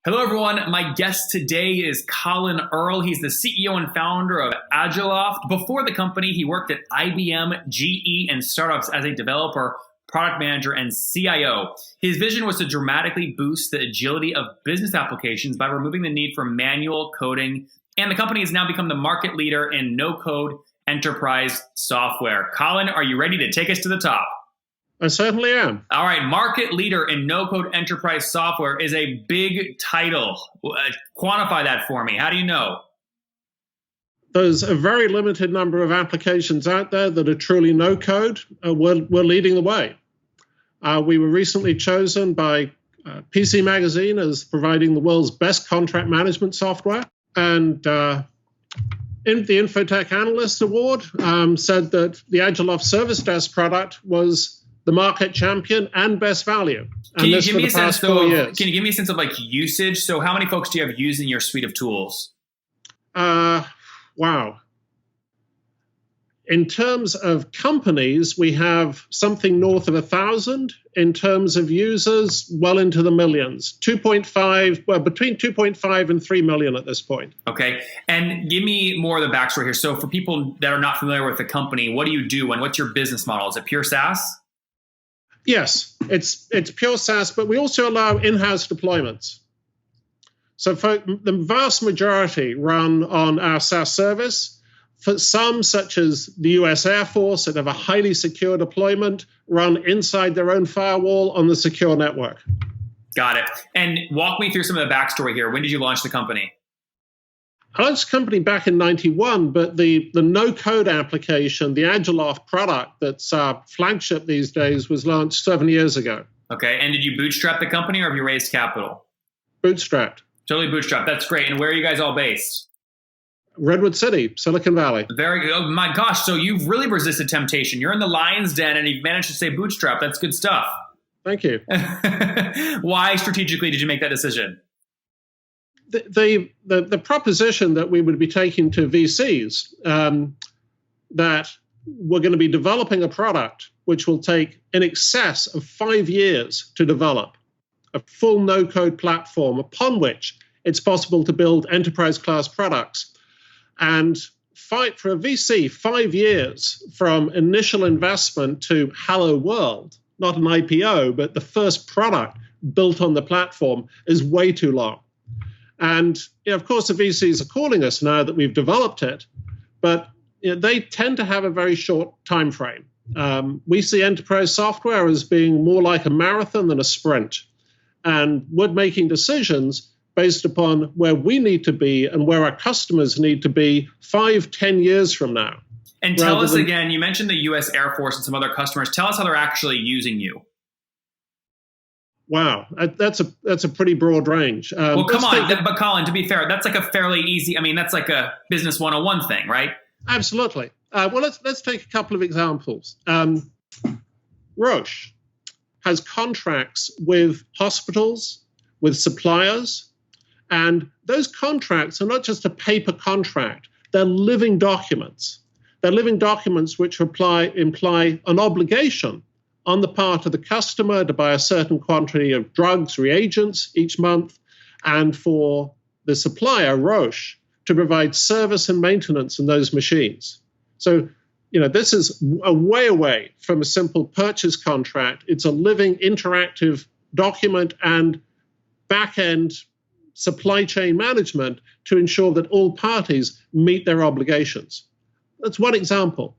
Hello, everyone. My guest today is Colin Earl. He's the CEO and founder of Agiloft. Before the company, he worked at IBM, GE, and startups as a developer, product manager, and CIO. His vision was to dramatically boost the agility of business applications by removing the need for manual coding, and the company has now become the market leader in no-code enterprise software. Colin, are you ready to take us to the top? I certainly am. All right, market leader in no-code enterprise software is a big title. Quantify that for me. How do you know? There's a very limited number of applications out there that are truly no-code. We're leading the way. We were recently chosen by PC Magazine as providing the world's best contract management software. And in the Infotech Analyst Award said that the Agiloft Service Desk product was the market champion and best value. Can you give me a sense of like usage? So how many folks do you have using your suite of tools? Wow. In terms of companies, we have something north of 1,000. In terms of users, well into the millions. Between 2.5 and 3 million at this point. Okay. And give me more of the backstory here. So for people that are not familiar with the company, what do you do and what's your business model? Is it pure SaaS? Yes, it's pure SaaS, but we also allow in-house deployments. So for the vast majority run on our SaaS service. For some, such as the US Air Force, that have a highly secure deployment, run inside their own firewall on the secure network. Got it. And walk me through some of the backstory here. When did you launch the company? I launched the company back in 91, but the no-code application, the Agiloft product that's our flagship these days, was launched 7 years ago. Okay. And did you bootstrap the company or have you raised capital? Bootstrapped. Totally bootstrapped. That's great. And where are you guys all based? Redwood City, Silicon Valley. Very good. Oh my gosh. So you've really resisted temptation. You're in the lion's den and you've managed to stay bootstrapped. That's good stuff. Thank you. Why strategically did you make that decision? The proposition that we would be taking to VCs, that we're going to be developing a product which will take in excess of 5 years to develop, a full no-code platform upon which it's possible to build enterprise-class products. And fight for a VC, 5 years from initial investment to hello world, not an IPO, but the first product built on the platform, is way too long. And of course, the VCs are calling us now that we've developed it, but they tend to have a very short time frame. We see enterprise software as being more like a marathon than a sprint. And we're making decisions based upon where we need to be and where our customers need to be 5-10 years from now. And tell us again, you mentioned the US Air Force and some other customers. Tell us how they're actually using you. Wow, that's a pretty broad range. Well, come on, but Colin, to be fair, that's like a fairly easy, that's like a business 101 thing, right? Absolutely. Well, let's take a couple of examples. Roche has contracts with hospitals, with suppliers, and those contracts are not just a paper contract, they're living documents. They're living documents which imply an obligation on the part of the customer to buy a certain quantity of drugs, reagents each month, and for the supplier, Roche, to provide service and maintenance in those machines. So, this is a way away from a simple purchase contract. It's a living, interactive document and back-end supply chain management to ensure that all parties meet their obligations. That's one example.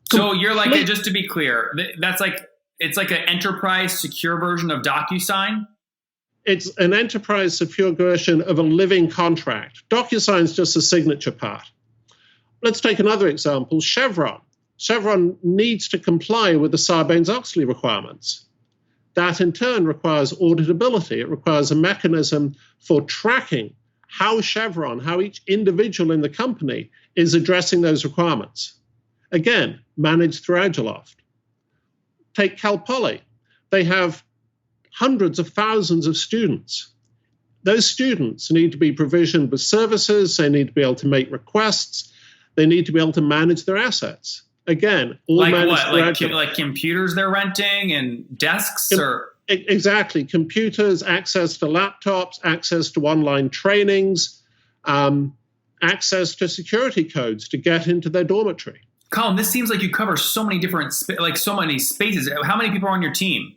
So you're like, just to be clear, it's like an enterprise secure version of DocuSign? It's an enterprise secure version of a living contract. DocuSign's just a signature part. Let's take another example, Chevron. Chevron needs to comply with the Sarbanes-Oxley requirements. That in turn requires auditability. It requires a mechanism for tracking how each individual in the company is addressing those requirements. Again, managed through Agiloft. Take Cal Poly. They have hundreds of thousands of students. Those students need to be provisioned with services. They need to be able to make requests. They need to be able to manage their assets. Again, all like managed what? Like computers they're renting and desks, or Exactly. Computers, access to laptops, access to online trainings, access to security codes to get into their dormitory. Colin, this seems like you cover so many different, so many spaces. How many people are on your team?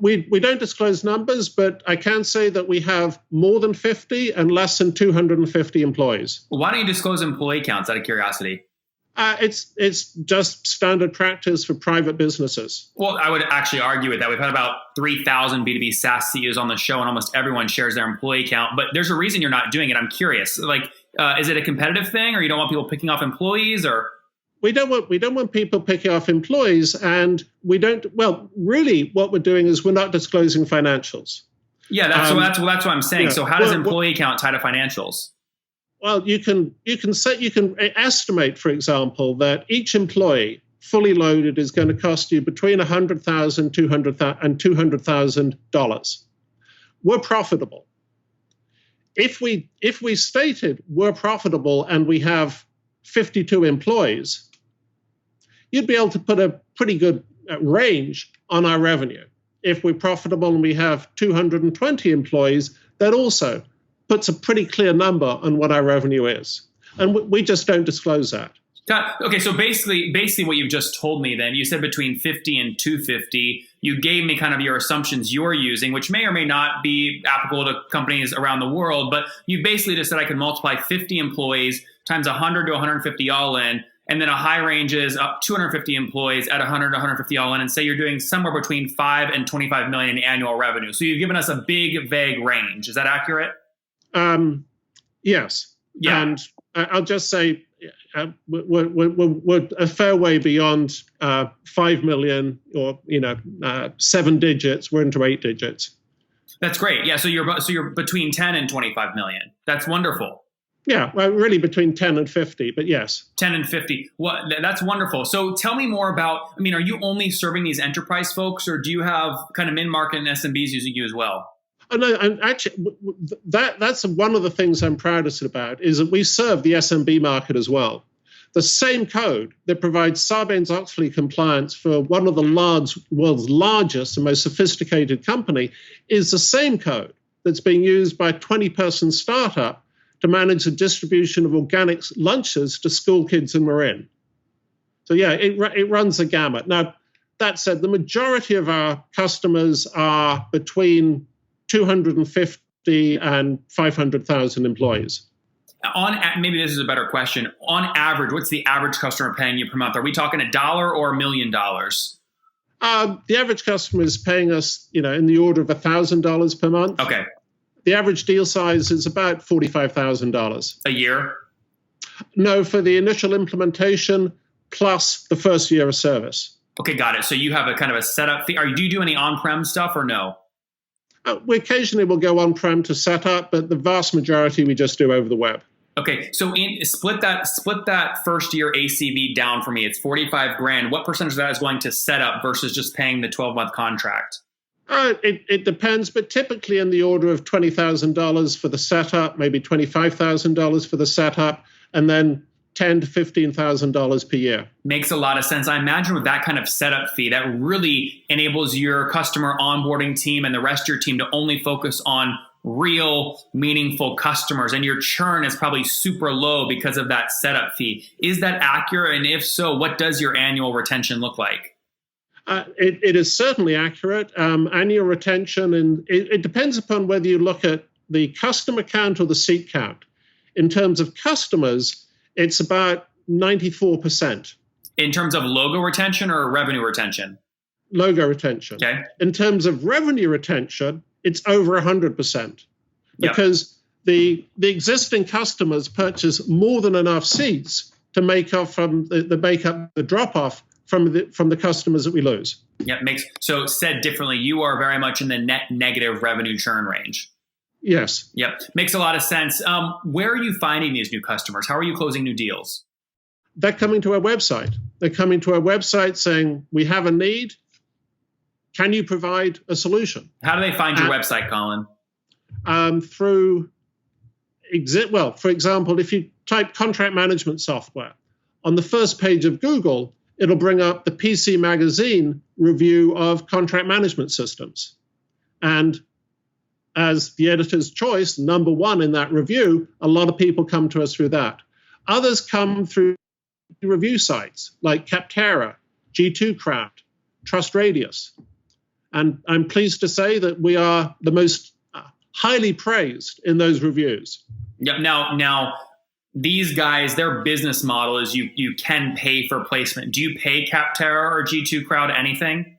We don't disclose numbers, but I can say that we have more than 50 and less than 250 employees. Well, why don't you disclose employee counts out of curiosity? It's just standard practice for private businesses. Well, I would actually argue with that. We've had about 3,000 B2B SaaS CEOs on the show, and almost everyone shares their employee count. But there's a reason you're not doing it. I'm curious. Is it a competitive thing, or you don't want people picking off employees, or? We don't want people picking off employees, and we don't. Well, really, what we're doing is we're not disclosing financials. Yeah, that's what I'm saying. Yeah. So how does employee count tie to financials? Well, you can estimate, for example, that each employee fully loaded is going to cost you between $100,000 and $200,000. We're profitable. If we stated we're profitable and we have 52 employees, you'd be able to put a pretty good range on our revenue. If we're profitable and we have 220 employees, that also puts a pretty clear number on what our revenue is. And we just don't disclose that. Okay, so basically what you've just told me then, you said between 50 and 250. You gave me kind of your assumptions you're using, which may or may not be applicable to companies around the world, but you basically just said I could multiply 50 employees times 100 to 150 all in, and then a high range is up 250 employees at 100 to 150 all in, and say you're doing somewhere between 5 and 25 million in annual revenue. So you've given us a big, vague range. Is that accurate? Yes. Yeah. And I'll just say we're a fair way beyond 5 million or 7 digits. We're into 8 digits. That's great. Yeah. So you're between 10 and 25 million. That's wonderful. Yeah, well, really between 10 and 50, but yes. 10 and 50. Well, that's wonderful. So tell me more about, are you only serving these enterprise folks, or do you have kind of mid-market and SMBs using you as well? Oh, no, and actually, that's one of the things I'm proudest about, is that we serve the SMB market as well. The same code that provides Sarbanes-Oxley compliance for one of the world's largest and most sophisticated company is the same code that's being used by a 20-person startup to manage the distribution of organic lunches to school kids in Marin. So yeah, it runs the gamut. Now, that said, the majority of our customers are between 250 and 500,000 employees. Maybe this is a better question. On average, what's the average customer paying you per month? Are we talking $1 or $1 million? The average customer is paying us, in the order of $1,000 per month. Okay. The average deal size is about $45,000 a year. No, for the initial implementation plus the first year of service. Okay, got it. So you have a kind of a setup fee. Do you do any on-prem stuff or no? We occasionally will go on-prem to set up, but the vast majority we just do over the web. Okay, so split that first year ACV down for me. It's 45 grand. What percentage of that is going to set up versus just paying the 12-month contract? It depends, but typically in the order of $20,000 for the setup, maybe $25,000 for the setup, and then $10,000 to $15,000 per year. Makes a lot of sense. I imagine with that kind of setup fee, that really enables your customer onboarding team and the rest of your team to only focus on real, meaningful customers, and your churn is probably super low because of that setup fee. Is that accurate? And if so, what does your annual retention look like? It is certainly accurate. Annual retention, and it depends upon whether you look at the customer count or the seat count. In terms of customers, it's about 94%. In terms of logo retention or revenue retention? Logo retention. Okay. In terms of revenue retention, it's over 100%. Because the existing customers purchase more than enough seats to make up the drop-off from the customers that we lose. So said differently, you are very much in the net negative revenue churn range. Yes. Yep. Makes a lot of sense. Where are you finding these new customers? How are you closing new deals? They're coming to our website. They're coming to our website saying, we have a need. Can you provide a solution? How do they find your website, Colin? For example, if you type contract management software, on the first page of Google, it'll bring up the PC Magazine review of contract management systems. And as the editor's choice, number one in that review, a lot of people come to us through that. Others come through review sites like Capterra, G2 Craft, Trust Radius. And I'm pleased to say that we are the most highly praised in those reviews. Yep. Now, these guys, their business model is you can pay for placement. Do you pay Capterra or G2 Crowd anything?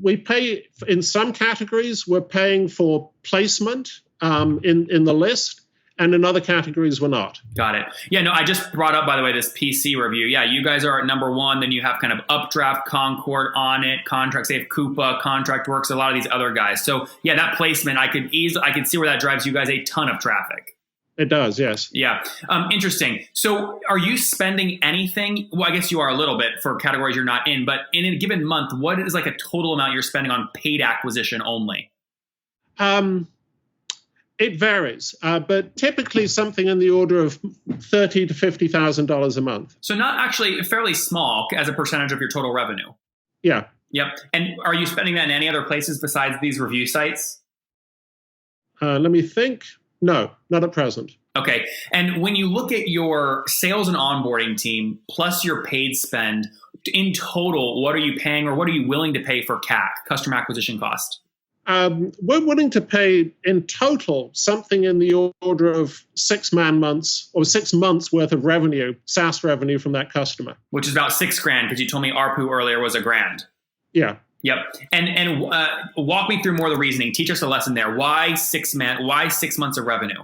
We pay in some categories. We're paying for placement in the list, and in other categories we're not. Got it. Yeah, no, I just brought up, by the way, this PC review. Yeah, you guys are at number one. Then you have kind of Updraft, Concord, Onnit, Contract Safe, Coupa, ContractWorks, a lot of these other guys. So yeah, that placement, I could see where that drives you guys a ton of traffic. It does, yes. Yeah. Interesting. So are you spending anything? Well, I guess you are a little bit for categories you're not in, but in a given month, what is like a total amount you're spending on paid acquisition only? It varies, but typically something in the order of $30,000 to $50,000 a month. So not actually fairly small as a percentage of your total revenue. Yeah. Yep. And are you spending that in any other places besides these review sites? Let me think. No, not at present. Okay. And when you look at your sales and onboarding team plus your paid spend, in total, what are you paying or what are you willing to pay for CAC, customer acquisition cost? We're willing to pay in total something in the order of 6 man-months or 6 months worth of revenue, SaaS revenue from that customer. Which is about $6,000 because you told me ARPU earlier was $1,000. Yeah. Yep. And walk me through more of the reasoning. Teach us a lesson there. Why 6 months of revenue?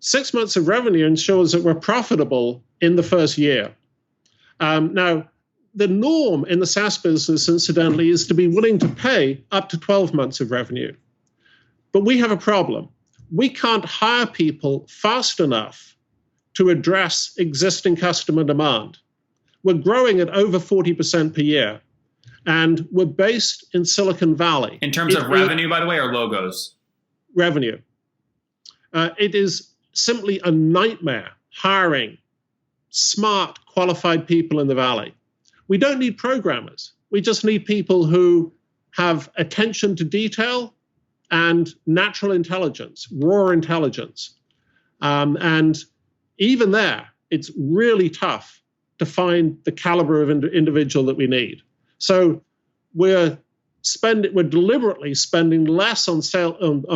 6 months of revenue ensures that we're profitable in the first year. Now, the norm in the SaaS business, incidentally, is to be willing to pay up to 12 months of revenue. But we have a problem. We can't hire people fast enough to address existing customer demand. We're growing at over 40% per year. And we're based in Silicon Valley. In terms of revenue, by the way, or logos? Revenue. It is simply a nightmare hiring smart, qualified people in the Valley. We don't need programmers. We just need people who have attention to detail and natural intelligence, raw intelligence. And even there, it's really tough to find the caliber of individual that we need. So we're deliberately spending less on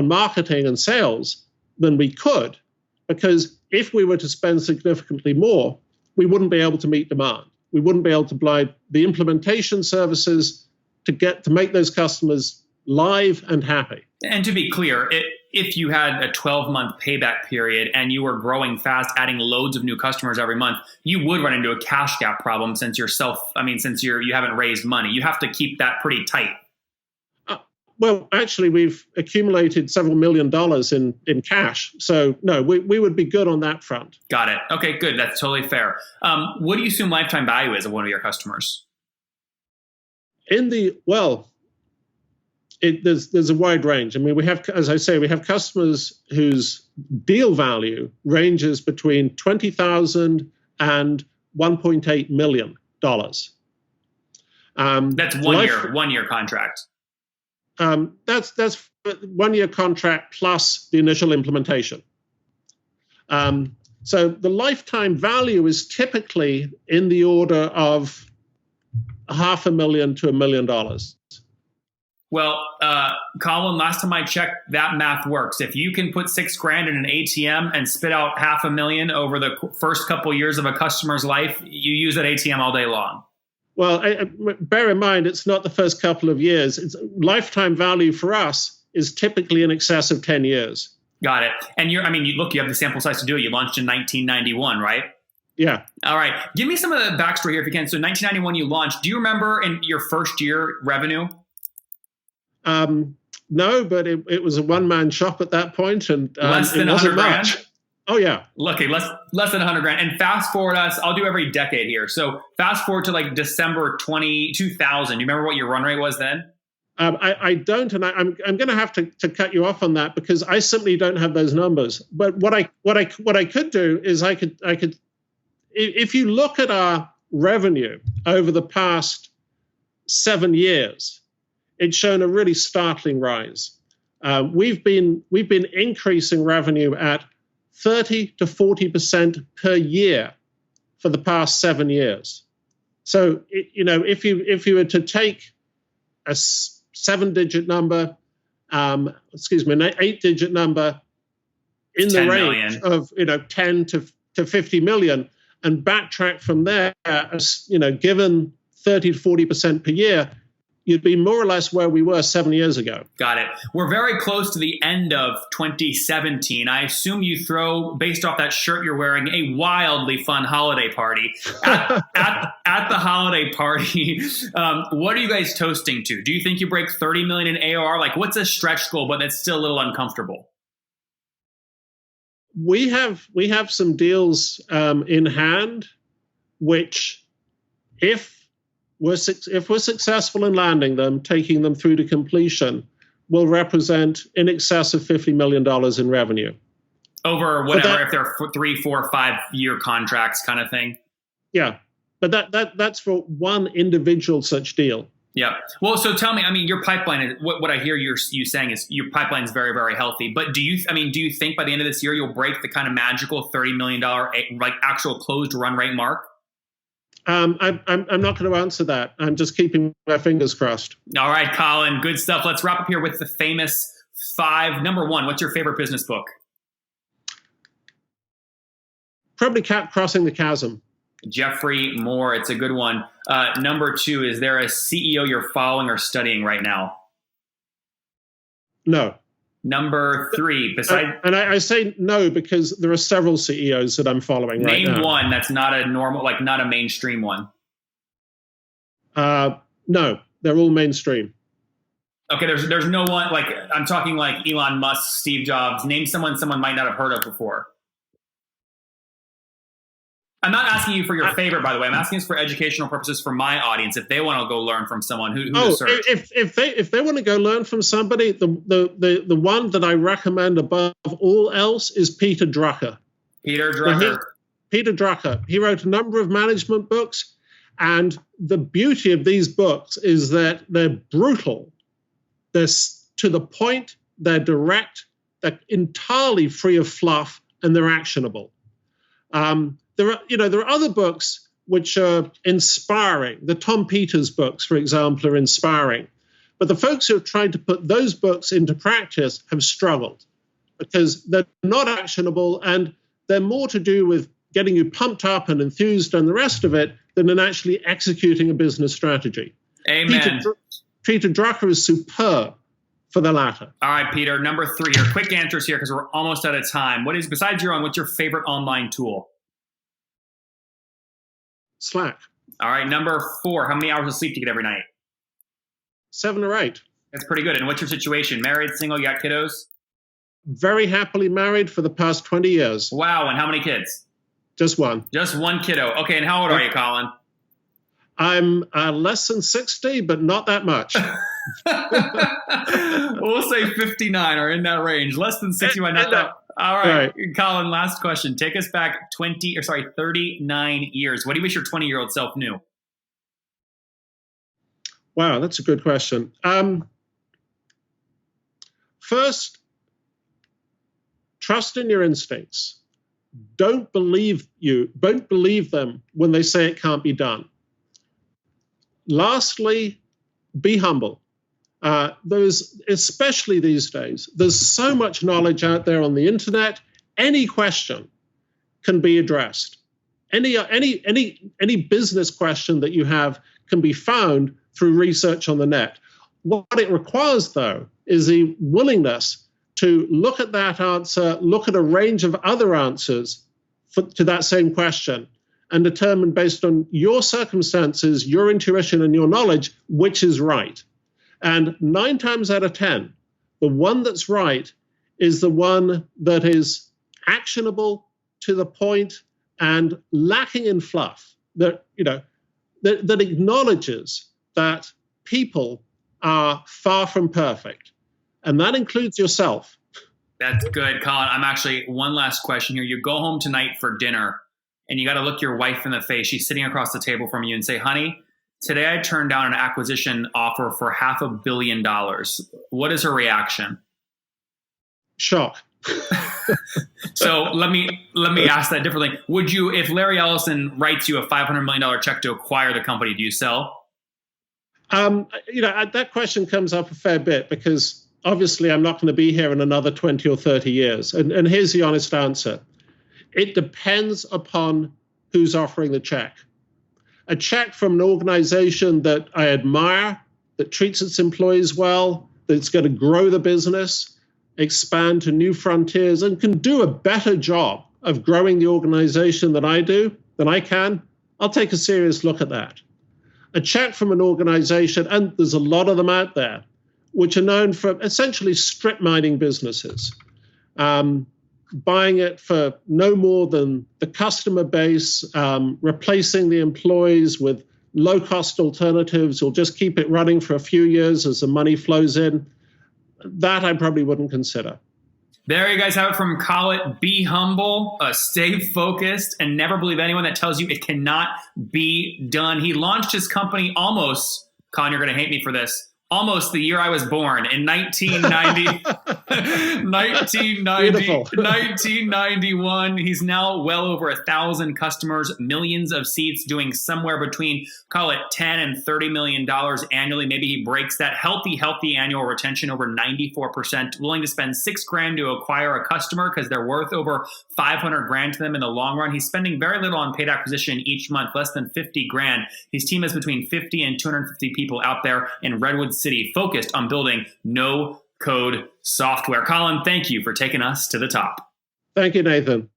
marketing and sales than we could, because if we were to spend significantly more, we wouldn't be able to meet demand. We wouldn't be able to provide the implementation services to make those customers live and happy. And to be clear, if you had a 12-month payback period and you were growing fast, adding loads of new customers every month, you would run into a cash gap problem since you haven't raised money. You have to keep that pretty tight. Well, actually, we've accumulated several $1 million in cash. So, no, we would be good on that front. Got it. Okay, good. That's totally fair. What do you assume lifetime value is of one of your customers? There's a wide range. I mean, we have customers whose deal value ranges between $20,000 and $1.8 million. That's one year contract. That's 1 year contract plus the initial implementation. So the lifetime value is typically in the order of $500,000 to $1 million. Well, Colin, last time I checked, that math works. If you can put $6,000 in an ATM and spit out $500,000 over the first couple of years of a customer's life, you use that ATM all day long. Well, bear in mind, it's not the first couple of years. Lifetime value for us is typically in excess of 10 years. Got it. And you have the sample size to do it. You launched in 1991, right? Yeah. All right. Give me some of the backstory here if you can. So 1991 you launched. Do you remember in your first year revenue? No, but it was a one-man shop at that point, and less than $100,000. Oh yeah. Okay, less than $100,000. And fast forward I'll do every decade here. So fast forward to like December 2000. You remember what your run rate was then? I don't, and I'm going to have to cut you off on that because I simply don't have those numbers. But what I could do is I could if you look at our revenue over the past 7 years, it's shown a really startling rise. We've been increasing revenue at 30 to 40% per year for the past 7 years. So, if you were to take a 7-digit number, an 8-digit number in the range of 10 to 50 million, and backtrack from there, given 30 to 40% per year, you'd be more or less where we were 7 years ago. Got it. We're very close to the end of 2017. I assume you throw, based off that shirt you're wearing, a wildly fun holiday party. At the holiday party, what are you guys toasting to? Do you think you break 30 million in ARR? Like, what's a stretch goal, but that's still a little uncomfortable? We have some deals in hand, which if we're successful in landing them, taking them through to completion, will represent in excess of $50 million in revenue. Over whatever, if they're 3, 4, 5-year contracts kind of thing? Yeah, but that's for one individual such deal. Yeah. Well, so tell me, your pipeline, what I hear you saying is your pipeline is very, very healthy. But do you think by the end of this year, you'll break the kind of magical $30 million, like actual closed run rate mark? I'm not going to answer that. I'm just keeping my fingers crossed. All right, Colin, good stuff. Let's wrap up here with the famous 5. Number 1, what's your favorite business book? Probably Crossing the Chasm. Jeffrey Moore, it's a good one. Number 2, is there a CEO you're following or studying right now? No. Number 3, besides... And I say no because there are several CEOs that I'm following right now. Name one that's not a normal, like not a mainstream one. No, they're all mainstream. Okay, there's no one, like I'm talking like Elon Musk, Steve Jobs. Name someone might not have heard of before. I'm not asking you for your favorite, by the way. I'm asking this for educational purposes for my audience. If they want to go learn from someone, who to search? If they want to go learn from somebody, the one that I recommend above all else is Peter Drucker. Peter Drucker. He wrote a number of management books, and the beauty of these books is that they're brutal. They're to the point. They're direct. They're entirely free of fluff, and they're actionable. There are other books which are inspiring. The Tom Peters books, for example, are inspiring. But the folks who have tried to put those books into practice have struggled because they're not actionable and they're more to do with getting you pumped up and enthused and the rest of it than in actually executing a business strategy. Amen. Peter Drucker is superb for the latter. All right, Peter. Number 3, your quick answers here because we're almost out of time. Besides your own, what's your favorite online tool? Slack. All right, number 4, how many hours of sleep do you get every night? 7 or 8. That's pretty good. And what's your situation? Married, single, you got kiddos? Very happily married for the past 20 years. Wow, and how many kids? Just one. Just one kiddo. Okay, and how old are you, Colin? I'm less than 60, but not that much. We'll say 59 or in that range. Less than 60, but not that. All right, Colin, last question. Take us back 39 years. What do you wish your 20-year-old self knew? Wow, that's a good question. First, trust in your instincts. Don't believe them when they say it can't be done. Lastly, be humble. Especially these days, there's so much knowledge out there on the internet. Any question can be addressed. Any business question that you have can be found through research on the net. What it requires, though, is the willingness to look at that answer, look at a range of other answers to that same question, and determine based on your circumstances, your intuition, and your knowledge, which is right. And 9 times out of 10, the one that's right is the one that is actionable, to the point, and lacking in fluff. That acknowledges that people are far from perfect, and that includes yourself. That's good, Colin. I'm actually one last question here. You go home tonight for dinner, and you got to look your wife in the face. She's sitting across the table from you and say, honey, today I turned down an acquisition offer for $500 million. What is her reaction? Shock. So let me ask that differently. Would you, if Larry Ellison writes you a $500 million check to acquire the company, do you sell? That question comes up a fair bit because obviously I'm not going to be here in another 20 or 30 years. And here's the honest answer. It depends upon who's offering the check. A check from an organization that I admire, that treats its employees well, that's going to grow the business, expand to new frontiers, and can do a better job of growing the organization than I can, I'll take a serious look at that. A check from an organization, and there's a lot of them out there, which are known for essentially strip mining businesses, buying it for no more than the customer base, replacing the employees with low-cost alternatives, or just keep it running for a few years as the money flows in. That I probably wouldn't consider. There you guys have it from Colin. Be humble, stay focused, and never believe anyone that tells you it cannot be done. He launched his company almost, Colin, you're going to hate me for this, almost the year I was born in 1990. 1991. He's now well over 1,000 customers, millions of seats, doing somewhere between, call it $10 and $30 million annually. Maybe he breaks that. Healthy annual retention over 94%. Willing to spend $6,000 to acquire a customer because they're worth over $500,000 to them in the long run. He's spending very little on paid acquisition each month, less than $50,000. His team is between 50 and 250 people out there in Redwood City, focused on building no-code software. Colin, thank you for taking us to the top. Thank you, Nathan.